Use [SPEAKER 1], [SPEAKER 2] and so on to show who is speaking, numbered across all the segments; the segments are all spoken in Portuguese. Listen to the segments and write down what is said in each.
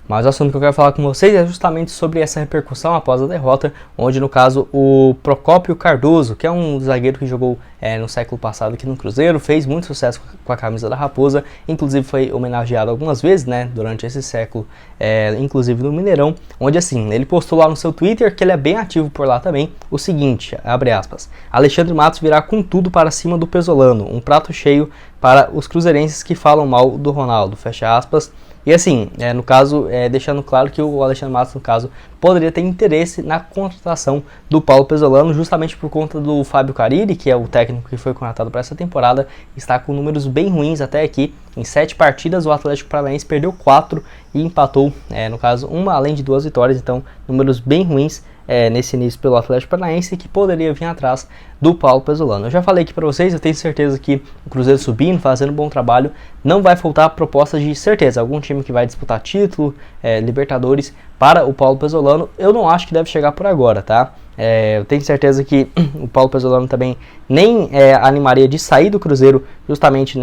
[SPEAKER 1] Mas o assunto que eu quero falar com vocês é justamente sobre essa repercussão após a derrota, onde no caso o Procópio Cardoso, que é um zagueiro que jogou no século passado aqui no Cruzeiro, fez muito sucesso com a camisa da Raposa, inclusive foi homenageado algumas vezes, né, durante esse século, inclusive no Mineirão, onde assim, ele postou lá no seu Twitter, que ele é bem ativo por lá também, o seguinte, abre aspas, Alexandre Matos virá com tudo para cima do Pesolano, um prato cheio para os cruzeirenses que falam mal do Ronaldo, fecha aspas. E assim, no caso, deixando claro que o Alexandre Matos, no caso, poderia ter interesse na contratação do Paulo Pesolano, justamente por conta do Fábio Carille, que é o técnico que foi contratado para essa temporada, está com números bem ruins até aqui. Em 7 partidas, o Atlético Paranaense perdeu 4 e empatou, no caso, uma além de 2 vitórias, então números bem ruins nesse início pelo Atlético Paranaense, que poderia vir atrás do Paulo Pesolano. Eu já falei aqui para vocês, eu tenho certeza que o Cruzeiro subindo, fazendo um bom trabalho, não vai faltar propostas de certeza, algum time que vai disputar título, Libertadores, para o Paulo Pesolano. Eu não acho que deve chegar por agora, tá? Eu tenho certeza que o Paulo Pesolano também nem animaria de sair do Cruzeiro justamente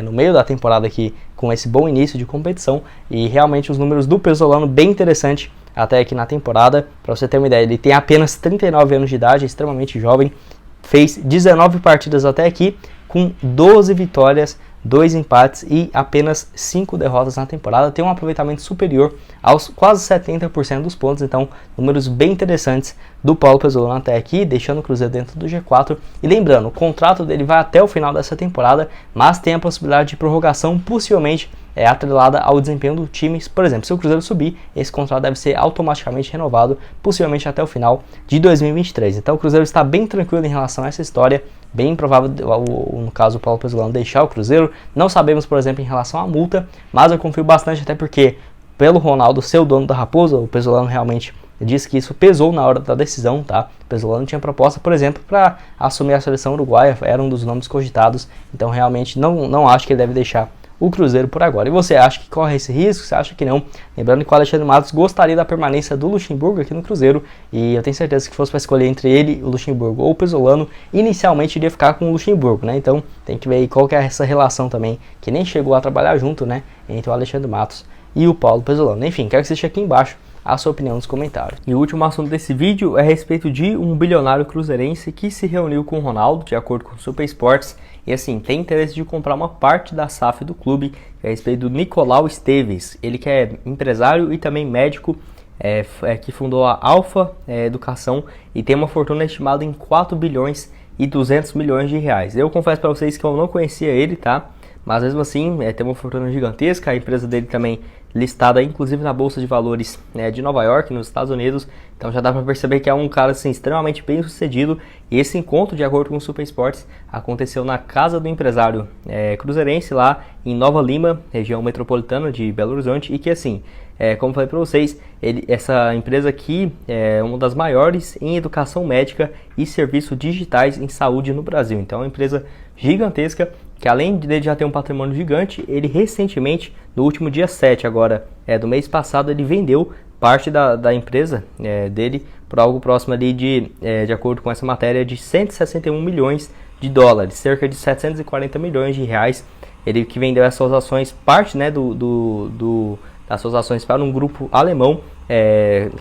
[SPEAKER 1] no meio da temporada aqui, com esse bom início de competição, e realmente os números do Pesolano bem interessante até aqui na temporada. Para você ter uma ideia, ele tem apenas 39 anos de idade, é extremamente jovem, fez 19 partidas até aqui, com 12 vitórias, 2 empates e apenas 5 derrotas na temporada, tem um aproveitamento superior aos quase 70% dos pontos, então números bem interessantes do Paulo Pesolano até aqui, deixando o Cruzeiro dentro do G4, e lembrando, o contrato dele vai até o final dessa temporada, mas tem a possibilidade de prorrogação, possivelmente atrelada ao desempenho do time. Por exemplo, se o Cruzeiro subir, esse contrato deve ser automaticamente renovado, possivelmente até o final de 2023. Então o Cruzeiro está bem tranquilo em relação a essa história, bem provável, no caso, o Paulo Pesolano deixar o Cruzeiro. Não sabemos, por exemplo, em relação à multa, mas eu confio bastante, até porque, pelo Ronaldo ser o dono da Raposa, o Pesolano realmente disse que isso pesou na hora da decisão, tá? O Pesolano tinha proposta, por exemplo, para assumir a seleção uruguaia, era um dos nomes cogitados, então realmente não acho que ele deve deixar o Cruzeiro por agora. E você acha que corre esse risco? Você acha que não? Lembrando que o Alexandre Matos gostaria da permanência do Luxemburgo aqui no Cruzeiro, e eu tenho certeza que fosse para escolher entre ele, o Luxemburgo ou o Pesolano, inicialmente iria ficar com o Luxemburgo, né? Então tem que ver aí qual que é essa relação também, que nem chegou a trabalhar junto, né, entre o Alexandre Matos e o Paulo Pesolano. Enfim, quero que você deixe aqui embaixo a sua opinião nos comentários. E o último assunto desse vídeo é a respeito de um bilionário cruzeirense que se reuniu com o Ronaldo, de acordo com o Super Sports, e assim, tem interesse de comprar uma parte da SAF do clube, a respeito do Nicolau Esteves. Ele que é empresário e também médico, que fundou a Alfa Educação e tem uma fortuna estimada em 4 bilhões e 200 milhões de reais. Eu confesso para vocês que eu não conhecia ele, tá? Mas mesmo assim, tem uma fortuna gigantesca. A empresa dele também listada inclusive na Bolsa de Valores de Nova York, nos Estados Unidos. Então já dá para perceber que é um cara assim, extremamente bem sucedido. E esse encontro, de acordo com o Super Sports, aconteceu na casa do empresário cruzeirense lá em Nova Lima, região metropolitana de Belo Horizonte. E que assim, como falei para vocês, essa empresa aqui é uma das maiores em educação médica e serviços digitais em saúde no Brasil. Então é uma empresa gigantesca, que além de já ter um patrimônio gigante, ele recentemente, no último dia 7 agora, do mês passado, ele vendeu parte da empresa dele por algo próximo ali de acordo com essa matéria, de 161 milhões de dólares, cerca de 740 milhões de reais. Ele que vendeu essas ações, parte das suas ações para um grupo alemão,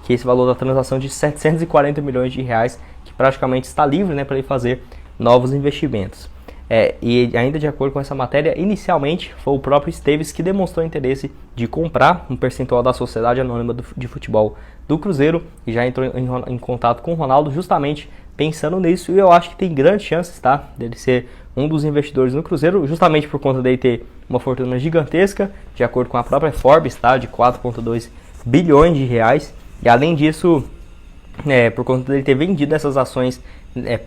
[SPEAKER 1] que esse valor da transação de 740 milhões de reais, que praticamente está livre, para ele fazer novos investimentos. E ainda de acordo com essa matéria, inicialmente foi o próprio Esteves que demonstrou interesse de comprar um percentual da Sociedade Anônima de Futebol do Cruzeiro, e já entrou em contato com o Ronaldo justamente pensando nisso, e eu acho que tem grandes chances, tá, dele ser um dos investidores no Cruzeiro, justamente por conta dele ter uma fortuna gigantesca, de acordo com a própria Forbes, tá, de 4,2 bilhões de reais, e além disso, por conta dele ter vendido essas ações,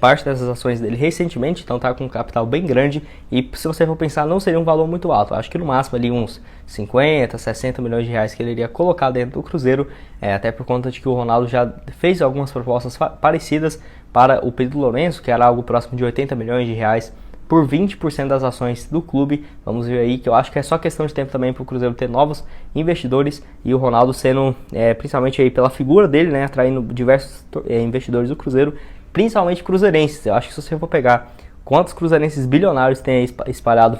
[SPEAKER 1] parte dessas ações dele recentemente, então tá com um capital bem grande, e se você for pensar, não seria um valor muito alto, acho que no máximo ali uns 50, 60 milhões de reais que ele iria colocar dentro do Cruzeiro, até por conta de que o Ronaldo já fez algumas propostas parecidas para o Pedro Lourenço, que era algo próximo de 80 milhões de reais por 20% das ações do clube. Vamos ver aí, que eu acho que é só questão de tempo também para o Cruzeiro ter novos investidores, e o Ronaldo sendo, principalmente aí pela figura dele, atraindo diversos investidores do Cruzeiro, principalmente cruzeirenses. Eu acho que se você for pegar quantos cruzeirenses bilionários tem espalhado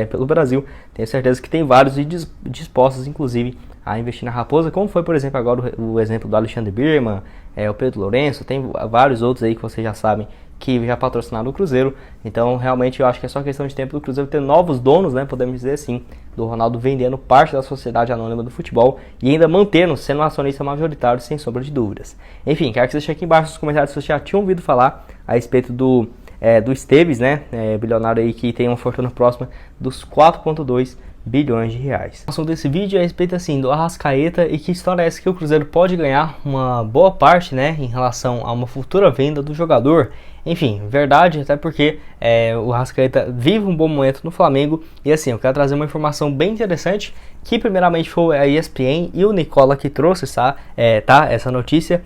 [SPEAKER 1] pelo Brasil, tenho certeza que tem vários e dispostos, inclusive, a investir na Raposa, como foi, por exemplo, agora o exemplo do Alexandre Birman, o Pedro Lourenço, tem vários outros aí que vocês já sabem que já patrocinaram o Cruzeiro. Então realmente eu acho que é só questão de tempo do Cruzeiro ter novos donos, né, podemos dizer assim, do Ronaldo vendendo parte da sociedade anônima do futebol e ainda mantendo, sendo um acionista majoritário, sem sombra de dúvidas. Enfim, quero que você deixe aqui embaixo nos comentários se você já tinha ouvido falar a respeito do Esteves, né, bilionário aí que tem uma fortuna próxima dos 4,2 bilhões de reais. O assunto desse vídeo é a respeito assim do Arrascaeta e que história é essa que o Cruzeiro pode ganhar uma boa parte, né, em relação a uma futura venda do jogador. Enfim, verdade, até porque o Arrascaeta vive um bom momento no Flamengo e assim, eu quero trazer uma informação bem interessante que primeiramente foi a ESPN e o Nicola que trouxe essa notícia,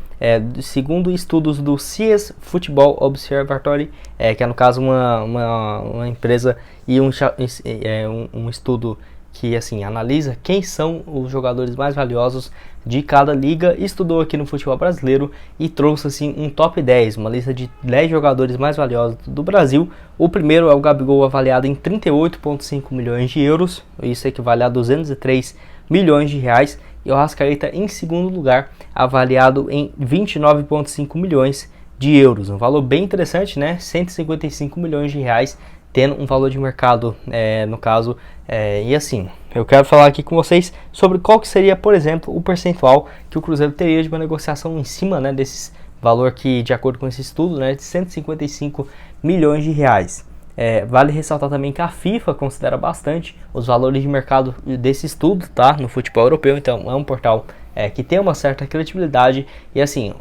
[SPEAKER 1] segundo estudos do CS Football Observatory, que é no caso uma empresa e um estudo que assim analisa quem são os jogadores mais valiosos de cada liga, estudou aqui no futebol brasileiro e trouxe assim um top 10, uma lista de 10 jogadores mais valiosos do Brasil. O primeiro é o Gabigol, avaliado em 38,5 milhões de euros, isso equivale a 203 milhões de reais, e o Arrascaeta em segundo lugar, avaliado em 29,5 milhões de euros, um valor bem interessante, né? 155 milhões de reais, tendo um valor de mercado, no caso, e assim, eu quero falar aqui com vocês sobre qual que seria, por exemplo, o percentual que o Cruzeiro teria de uma negociação em cima, né, desse valor que, de acordo com esse estudo, né, de 155 milhões de reais. Vale ressaltar também que a FIFA considera bastante os valores de mercado desse estudo, tá, no futebol europeu, então é um portal que tem uma certa credibilidade e assim,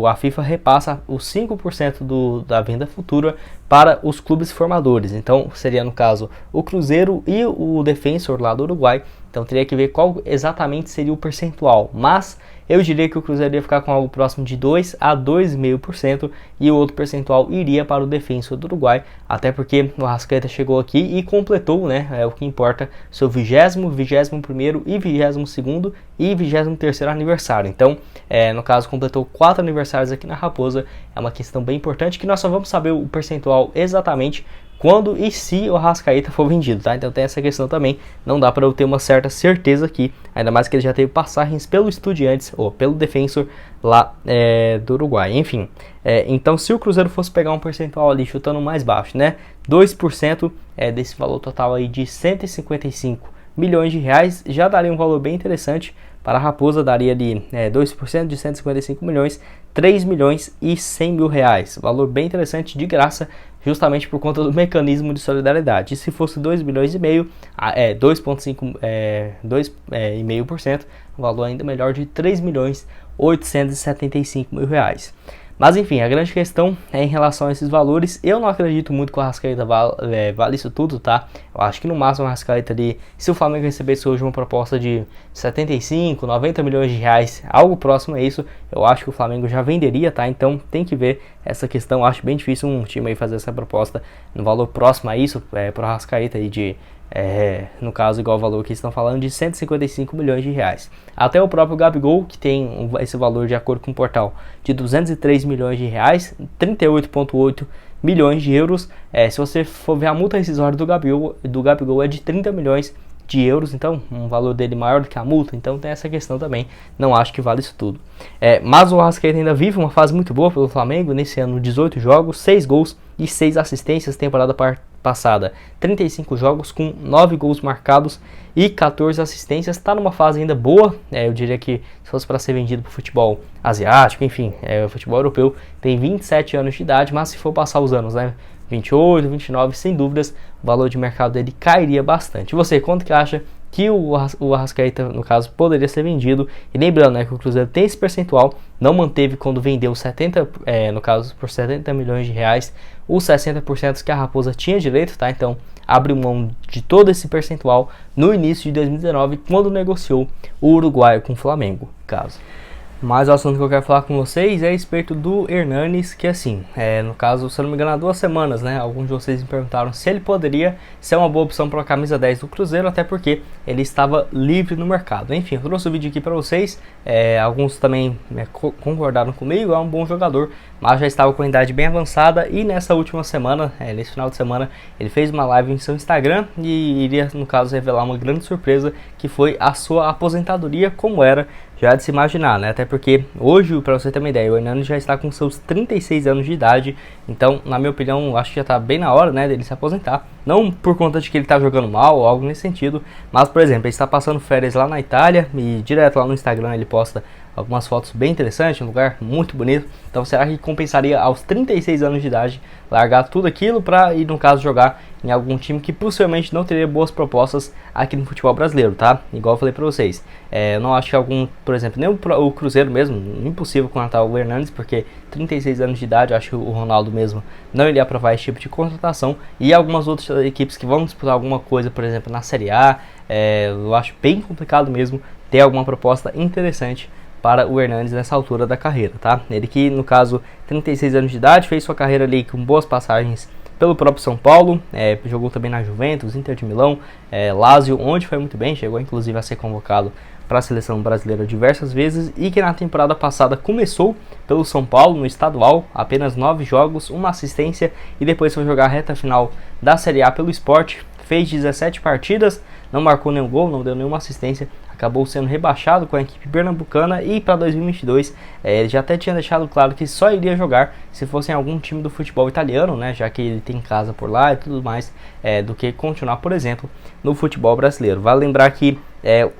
[SPEAKER 1] a FIFA repassa os 5% da venda futura para os clubes formadores, então seria no caso o Cruzeiro e o Defensor lá do Uruguai, então teria que ver qual exatamente seria o percentual, mas eu diria que o Cruzeiro ia ficar com algo próximo de 2 a 2,5% e o outro percentual iria para o Defensor do Uruguai, até porque o Arrascaeta chegou aqui e completou, né, o que importa, seu 20º, 21º e 22º e 23º aniversário. Então, no caso, completou 4 aniversários aqui na Raposa. É uma questão bem importante que nós só vamos saber o percentual exatamente quando e se o Arrascaeta for vendido, tá? Então tem essa questão também, não dá para eu ter uma certa certeza aqui, ainda mais que ele já teve passagens pelo Estudiantes ou pelo Defensor lá do Uruguai, enfim. Então se o Cruzeiro fosse pegar um percentual ali chutando mais baixo, né, 2% desse valor total aí de 155 milhões de reais, já daria um valor bem interessante. Para a Raposa daria ali 2% de 155 milhões, 3 milhões e 100 mil reais. Valor bem interessante, de graça, justamente por conta do mecanismo de solidariedade. E se fosse 2 milhões e meio, 2,5%, um valor ainda melhor de 3 milhões 875 mil reais. Mas enfim, a grande questão é em relação a esses valores. Eu não acredito muito que o Arrascaeta vale isso tudo, tá? Eu acho que no máximo o Arrascaeta ali, se o Flamengo recebesse hoje uma proposta de 75, 90 milhões de reais, algo próximo a isso, eu acho que o Flamengo já venderia, tá? Então tem que ver essa questão. Eu acho bem difícil um time aí fazer essa proposta no valor próximo a isso, para o Arrascaeta aí de... no caso, igual o valor que estão falando, de 155 milhões de reais. Até o próprio Gabigol, que tem esse valor de acordo com o portal de 203 milhões de reais, 38,8 milhões de euros. Se você for ver a multa rescisória do Gabigol é de 30 milhões de euros, então um valor dele maior do que a multa, então tem essa questão também, não acho que vale isso tudo. Mas o Arrascaeta ainda vive uma fase muito boa pelo Flamengo, nesse ano 18 jogos, 6 gols e 6 assistências, temporada passada 35 jogos com 9 gols marcados e 14 assistências, está numa fase ainda boa, eu diria que se fosse para ser vendido para o futebol asiático, enfim, o futebol europeu, tem 27 anos de idade, mas se for passar os anos, né, 28, 29, sem dúvidas, o valor de mercado dele cairia bastante. E você, quanto que acha que o Arrascaeta, no caso, poderia ser vendido? E lembrando, né, que o Cruzeiro tem esse percentual, não manteve quando vendeu 70, no caso, por 70 milhões de reais, os 60% que a Raposa tinha direito, tá? Então, abriu mão de todo esse percentual no início de 2019, quando negociou o uruguaio com o Flamengo, caso. Mas o assunto que eu quero falar com vocês é a respeito do Hernanes, que assim, no caso, se eu não me engano, há 2 semanas, né? Alguns de vocês me perguntaram se ele poderia ser uma boa opção para a camisa 10 do Cruzeiro, até porque ele estava livre no mercado. Enfim, eu trouxe o vídeo aqui para vocês, alguns também concordaram comigo, é um bom jogador, mas já estava com a idade bem avançada e nessa última semana, nesse final de semana, ele fez uma live em seu Instagram e iria, no caso, revelar uma grande surpresa, que foi a sua aposentadoria, como era já de se imaginar, né? Até porque hoje, para você ter uma ideia, o Hernanes já está com seus 36 anos de idade, então, na minha opinião, acho que já está bem na hora, né, dele se aposentar. Não por conta de que ele está jogando mal ou algo nesse sentido, mas, por exemplo, ele está passando férias lá na Itália e direto lá no Instagram ele posta algumas fotos bem interessantes, um lugar muito bonito. Então, será que compensaria aos 36 anos de idade largar tudo aquilo para ir, no caso, jogar em algum time que possivelmente não teria boas propostas aqui no futebol brasileiro, tá? Igual eu falei para vocês, eu não acho que algum, por exemplo, nem o Cruzeiro mesmo, impossível contratar o Hernanes, porque 36 anos de idade, eu acho que o Ronaldo mesmo não iria aprovar esse tipo de contratação, e algumas outras equipes que vão disputar alguma coisa, por exemplo, na Série A, eu acho bem complicado mesmo ter alguma proposta interessante para o Hernanes nessa altura da carreira, tá? Ele que, no caso, 36 anos de idade, fez sua carreira ali com boas passagens pelo próprio São Paulo, jogou também na Juventus, Inter de Milão, Lazio, onde foi muito bem, chegou inclusive a ser convocado para a seleção brasileira diversas vezes, e que na temporada passada começou pelo São Paulo no estadual, apenas 9 jogos, 1 assistência, e depois foi jogar a reta final da Série A pelo Sport, fez 17 partidas, não marcou nenhum gol, não deu nenhuma assistência, acabou sendo rebaixado com a equipe pernambucana, e para 2022 ele já até tinha deixado claro que só iria jogar se fosse em algum time do futebol italiano, né, já que ele tem casa por lá e tudo mais, do que continuar, por exemplo, no futebol brasileiro. Vale lembrar que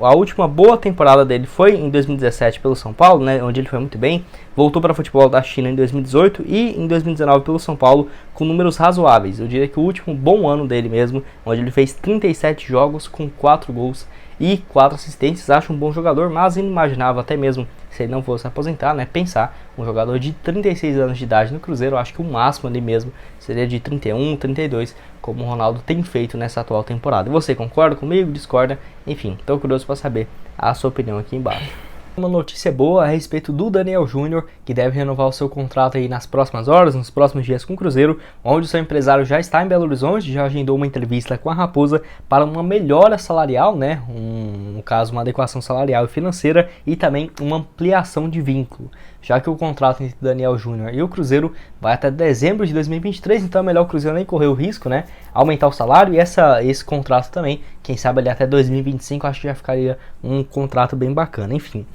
[SPEAKER 1] a última boa temporada dele foi em 2017 pelo São Paulo, né, onde ele foi muito bem, voltou para o futebol da China em 2018 e em 2019 pelo São Paulo com números razoáveis. Eu diria que o último bom ano dele mesmo, onde ele fez 37 jogos com 4 gols e 4 assistências. Acho um bom jogador, mas inimaginável até mesmo se ele não fosse aposentar, né? Pensar um jogador de 36 anos de idade no Cruzeiro, acho que o máximo ali mesmo seria de 31, 32, como o Ronaldo tem feito nessa atual temporada. E você concorda comigo? Discorda? Enfim, estou curioso para saber a sua opinião aqui embaixo. Uma notícia boa a respeito do Daniel Júnior, que deve renovar o seu contrato aí nas próximas horas, nos próximos dias com o Cruzeiro, onde o seu empresário já está em Belo Horizonte, já agendou uma entrevista com a Raposa para uma melhora salarial, né? No caso, uma adequação salarial e financeira, e também uma ampliação de vínculo, já que o contrato entre Daniel Júnior e o Cruzeiro vai até dezembro de 2023, então é melhor o Cruzeiro nem correr o risco, né? Aumentar o salário, e esse contrato também, quem sabe ali até 2025, acho que já ficaria um contrato bem bacana. Enfim,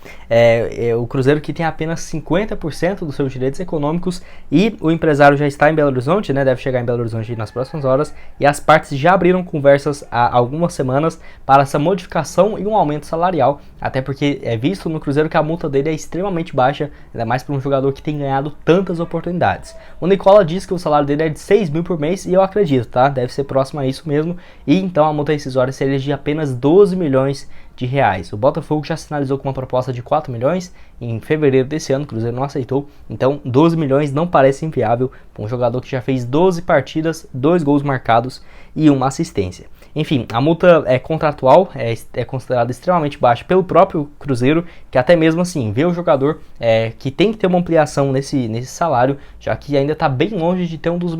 [SPEAKER 1] o Cruzeiro que tem apenas 50% dos seus direitos econômicos, e o empresário já está em Belo Horizonte, né? Deve chegar em Belo Horizonte nas próximas horas, e as partes já abriram conversas há algumas semanas para essa modificação e um aumento salarial, até porque é visto no Cruzeiro que a multa dele é extremamente baixa, ainda mais para um jogador que tem ganhado tantas oportunidades. O Nicola diz que o salário dele é de 6 mil por mês, e eu acredito, tá? Deve ser próximo a isso mesmo, e então a multa rescisória seria de apenas 12 milhões de reais. O Botafogo já sinalizou com uma proposta de 4 milhões em fevereiro desse ano, o Cruzeiro não aceitou, então 12 milhões não parece inviável para um jogador que já fez 12 partidas, 2 gols marcados e uma assistência. Enfim, a multa contratual é considerada extremamente baixa pelo próprio Cruzeiro, que até mesmo assim vê o jogador que tem que ter uma ampliação nesse salário, já que ainda está bem longe de ter um dos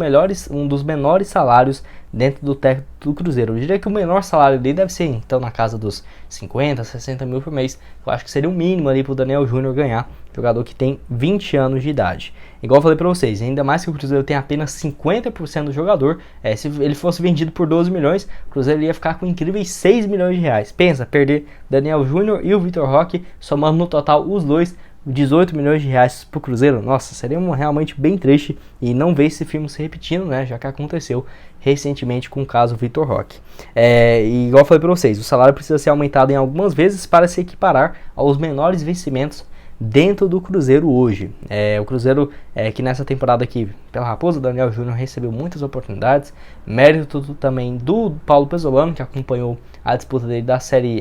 [SPEAKER 1] menores salários dentro do técnico do Cruzeiro. Eu diria que o menor salário dele deve ser então na casa dos 50, 60 mil por mês. Eu acho que seria o mínimo ali para o Daniel Júnior ganhar, jogador que tem 20 anos de idade. Igual eu falei para vocês, ainda mais que o Cruzeiro tem apenas 50% do jogador, se ele fosse vendido por 12 milhões, o Cruzeiro ia ficar com incríveis 6 milhões de reais. Pensa, perder Daniel Júnior e o Vitor Roque, somando no total os dois, 18 milhões de reais pro Cruzeiro. Nossa, seria realmente bem triste, e não ver esse filme se repetindo, né, já que aconteceu recentemente com o caso Vitor Roque. E igual eu falei para vocês, o salário precisa ser aumentado em algumas vezes para se equiparar aos menores vencimentos dentro do Cruzeiro hoje. O Cruzeiro que nessa temporada aqui pela Raposa, Daniel Júnior recebeu muitas oportunidades, mérito também do Paulo Pesolano, que acompanhou a disputa dele da série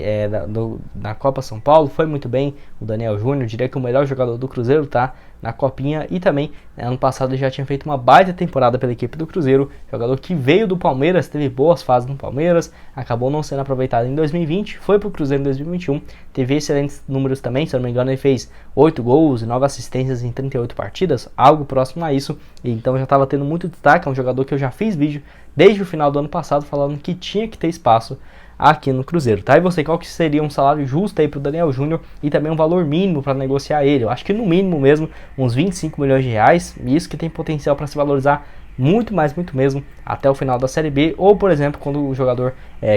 [SPEAKER 1] da Copa São Paulo, foi muito bem o Daniel Júnior, diria que o melhor jogador do Cruzeiro tá na Copinha, e também ano passado ele já tinha feito uma baita temporada pela equipe do Cruzeiro, jogador que veio do Palmeiras, teve boas fases no Palmeiras, acabou não sendo aproveitado em 2020, foi pro Cruzeiro em 2021, teve excelentes números também, se eu não me engano ele fez 8 gols e 9 assistências em 38 partidas, algo próximo a isso, e então já estava tendo muito destaque. É um jogador que eu já fiz vídeo desde o final do ano passado falando que tinha que ter espaço aqui no Cruzeiro, tá? E você, qual que seria um salário justo aí pro Daniel Júnior e também um valor mínimo para negociar ele? Eu acho que no mínimo mesmo uns 25 milhões de reais, e isso que tem potencial para se valorizar muito mais, muito mesmo, até o final da Série B, ou por exemplo, quando o jogador,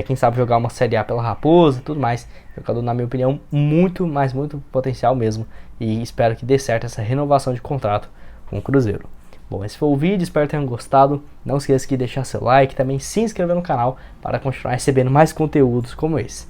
[SPEAKER 1] quem sabe jogar uma Série A pela Raposa e tudo mais. Jogador, na minha opinião, muito, mas muito potencial mesmo, e espero que dê certo essa renovação de contrato com o Cruzeiro. Bom, esse foi o vídeo, espero que tenham gostado. Não esqueça de deixar seu like e também se inscrever no canal para continuar recebendo mais conteúdos como esse.